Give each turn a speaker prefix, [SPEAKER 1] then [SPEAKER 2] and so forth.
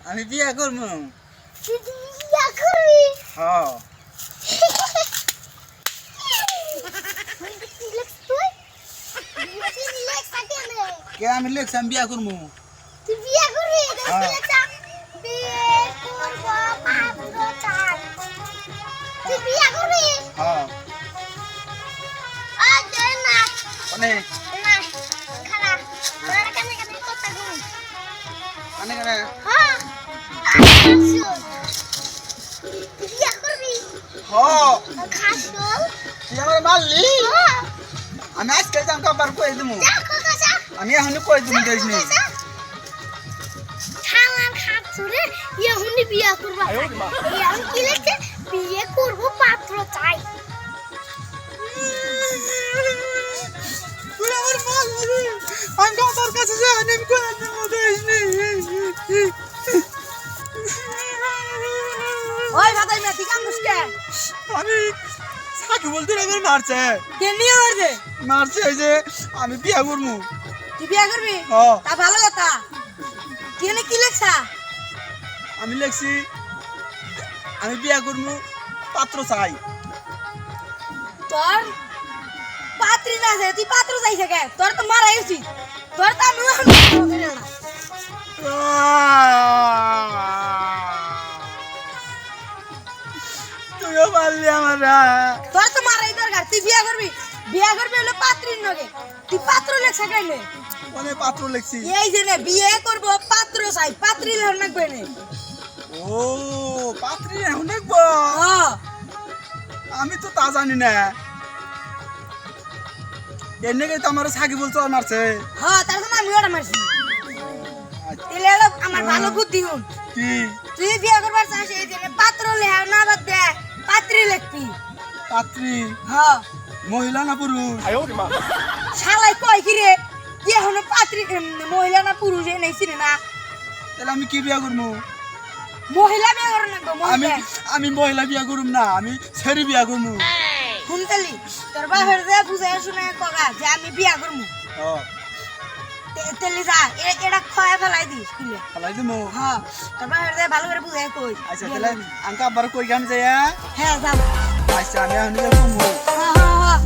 [SPEAKER 1] আমি বিয়া করবো।
[SPEAKER 2] তুই বিয়া করবি?
[SPEAKER 1] হ্যাঁ। কে আমি লেখছি আমি বিয়া করবো।
[SPEAKER 2] তুই বিয়া করবি?
[SPEAKER 1] হ্যাঁ।
[SPEAKER 2] বিয়ে করব পাত্র চাই। তুই বিয়া করবি?
[SPEAKER 1] হ্যাঁ।
[SPEAKER 2] দে না।
[SPEAKER 1] মানে
[SPEAKER 2] না, খারাপ। তোরা কানে কানে কথা কই।
[SPEAKER 1] মানে কেন?
[SPEAKER 2] হ্যাঁ। তুই বিয়া করবি?
[SPEAKER 1] হ্যাঁ।
[SPEAKER 2] খাসল?
[SPEAKER 1] তুই আমার মারলি?
[SPEAKER 2] হ্যাঁ।
[SPEAKER 1] আমি আজকে যাম কাবার কই দিমু।
[SPEAKER 2] যা কোকা যা।
[SPEAKER 1] আমি এখনই কই দিমু দেখিনি।
[SPEAKER 2] খালার খাত ছুড়ে ইহুনি বিয়া করবা। ইয়ার কি লেখছে? বিয়ে করব পাত্র চাই।
[SPEAKER 1] তুই আমার মারলি। আমি কাবার কাছে যাই আমি কই দিমু দেখিনি।
[SPEAKER 3] ওই ভাতাই মে ঠিক আছিস কে?
[SPEAKER 1] আমি সাকি বলতে আমার মারছে।
[SPEAKER 3] কে নিয়ে মারছে?
[SPEAKER 1] মারছে এই যে আমি বিয়া করবো।
[SPEAKER 3] তুই বিয়া করবি?
[SPEAKER 1] হ্যাঁ।
[SPEAKER 3] তা ভালো কথা। তুই এনে কি লেখছা?
[SPEAKER 1] আমি লেখছি আমি বিয়া করবো পাত্র চাই।
[SPEAKER 3] তোর পাত্রী না আছে তুই পাত্র চাইছে কে? তোর তো মারাই উচিত। তোর তো আমি না।
[SPEAKER 1] তুইও পারলি আমার।
[SPEAKER 3] তোর তো মারাই দরকার। তুই বিয়া করবি? বিয়া করবি হলো পাত্রীর নগে। তুই পাত্র লেখছা কেনে?
[SPEAKER 1] অনেক পাত্র লেখছি।
[SPEAKER 3] এই যে নে বিয়ে করব পাত্র চাই। পাত্রী লেখ না কেনে?
[SPEAKER 1] ও পাত্রী এখন দেখবো।
[SPEAKER 3] হ্যাঁ।
[SPEAKER 1] আমি তো তা জানি না। এর নাকি তো আমার সাকি বলছো আর মারছে।
[SPEAKER 3] হ্যাঁ তার জন্য আমি ওটা মারছি। তাহলে হলো আমার ভালো বুদ্ধি হুন।
[SPEAKER 1] কি
[SPEAKER 3] তুই বিয়া করবার চাস এই যে পাত্র লেখ না বাদ দে পাত্রী লিখবি।
[SPEAKER 1] পাত্রী
[SPEAKER 3] হ্যাঁ।
[SPEAKER 1] মহিলা না পুরুষ?
[SPEAKER 3] শালাই কয় কি রে? কি এখনো পাত্রী মহিলা না পুরুষ এ নেই চিনি না।
[SPEAKER 1] তাহলে আমি কি বিয়া করবো?
[SPEAKER 3] মহিলা বিয়া করে না গো
[SPEAKER 1] আমি
[SPEAKER 3] মহিলা।
[SPEAKER 1] আমি মহিলা বিয়া করুম না, আমি ছেড়ে বিয়া করবো।
[SPEAKER 3] শুনতালি তোর বাপের যে বুঝাই শুনে কগা যে আমি বিয়া করবো। তেলি যা এটা খয়া ফেলাই দিস কিলে।
[SPEAKER 1] ফেলাই দিমু।
[SPEAKER 3] হ্যাঁ তোর বাপের যে ভালো করে বুঝাই কই।
[SPEAKER 1] আচ্ছা তাহলে আঙ্কা আবার কই গান যায়?
[SPEAKER 3] হ্যাঁ যাব।
[SPEAKER 1] আচ্ছা আমি এখন যাবো।
[SPEAKER 3] হ্যাঁ হ্যাঁ হ্যাঁ